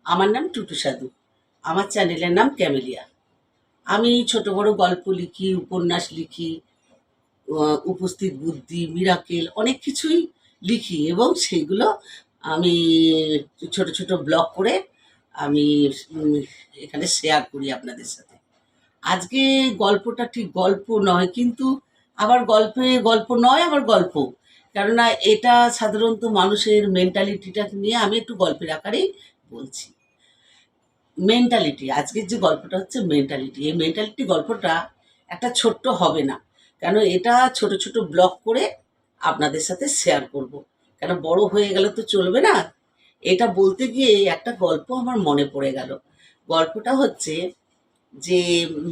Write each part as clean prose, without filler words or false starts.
আমার নাম টুটু সাধু। আমার চ্যানেলের নাম ক্যামেলিয়া। আমি ছোট বড় গল্প লিখি, উপন্যাস লিখি, উপস্থিত বুদ্ধি, মিরাকেল অনেক কিছুই লিখি এবং সেগুলো আমি ছোট ছোট ব্লগ করে আমি উম, এখানে শেয়ার করি আপনাদের সাথে। আজকে গল্পটা ঠিক গল্প নয়, কিন্তু আবার গল্প নয়, আবার গল্প। কেননা এটা সাধারণত মানুষের মেন্টালিটিটা নিয়ে আমি একটু গল্পের আকারেই বলছি। মেন্টালিটি, আজকের যে গল্পটা হচ্ছে মেন্টালিটি। এই মেন্টালিটি গল্পটা একটা ছোট্ট হবে না, কেন এটা ছোট ছোট ব্লগ করে আপনাদের সাথে শেয়ার করব। কেন বড় হয়ে গেলে তো চলবে না। এটা বলতে গিয়ে একটা গল্প আমার মনে পড়ে গেল। গল্পটা হচ্ছে যে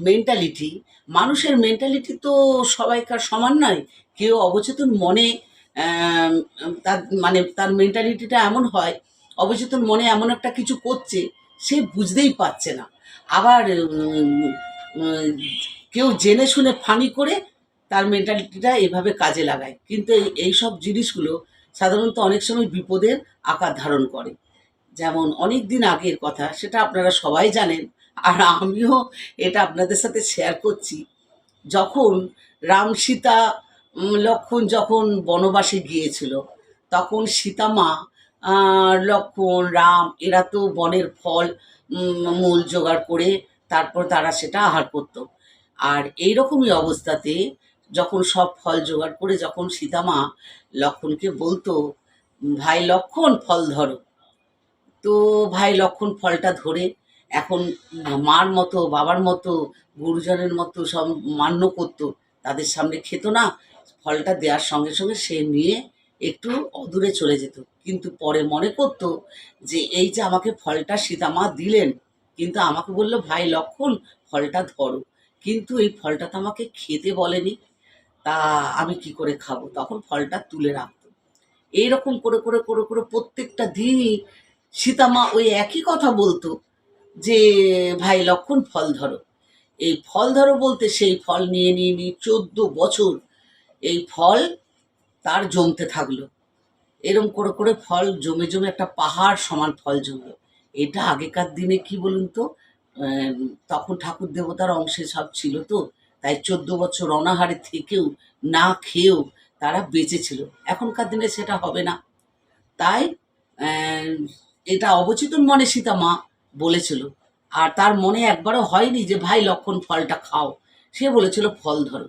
মেন্টালিটি, মানুষের মেন্টালিটি তো সবাইকার সমান নয়। কেউ অবচেতন মনে আম, তার তার মেন্টালিটিটা এমন হয়, অবচেতন মনে এমন একটা কিছু করছে, সে বুঝতেই পারছে না। আবার উম, কেউ জেনে শুনে ফানি করে তার মেন্টালিটিটা এভাবে কাজে লাগায়, কিন্তু এই সব জিনিসগুলো সাধারণত অনেক সময় বিপদের আকার ধারণ করে। যেমন অনেক দিন আগের কথা, সেটা আপনারা সবাই জানেন, আর আমিও এটা আপনাদের সাথে শেয়ার করছি। যখন রাম সীতা লক্ষ্মণ যখন বনবাসে গিয়েছিল, তখন সীতা মা, লক্ষ্মণ রাম এরা তো বনের ফল মূল জোগাড় করে তারপর তারা সেটা আহার করত। আর এইরকমই অবস্থাতে যখন সব ফল জোগাড় করে যখন সীতা মা লক্ষ্মণকে বলতো, ভাই লক্ষ্মণ ফল ধরো, তো ভাই লক্ষণ ফলটা ধরে এখন মার মতো, বাবার মতো, গুরুজনের মতো সব মান্য করতো, তাদের সামনে খেত না। ফলটা দেওয়ার সঙ্গে সঙ্গে সে নিয়ে একটু অদূরে চলে যেত, কিন্তু পরে মনে করতো যে এই যে আমাকে ফলটা সীতামা দিলেন, কিন্তু আমাকে বললো ভাই লক্ষণ ফলটা ধরো, কিন্তু এই ফলটা তো আমাকে খেতে বলেনি, তা আমি কি করে খাবো, তখন ফলটা তুলে রাখতো। এইরকম করে করে করে করে প্রত্যেকটা দিনই সীতামা ওই একই কথা বলতো যে ভাই লক্ষণ ফল ধরো। এই ফল ধরো বলতে সেই ফল নিয়ে নিয়ে নিয়ে 14 বছর এই ফল তার জমতে থাকলো। এরম করে করে ফল জমে জমে একটা পাহাড় সমান ফল জমলো। এটা আগেকার দিনে কি বলুন তো, তখন ঠাকুর দেবতার অংশে সব ছিল তো, তাই 14 বছর অনাহারে থেকেও, না খেয়েও তারা বেঁচে ছিল। এখনকার দিনে সেটা হবে না। তাই আহ, এটা অবচেতন মনে সীতা মা বলেছিল। আর তার মনে একবারও হয়নি যে ভাই লক্ষণ ফলটা খাও, সে বলেছিল ফল ধরো।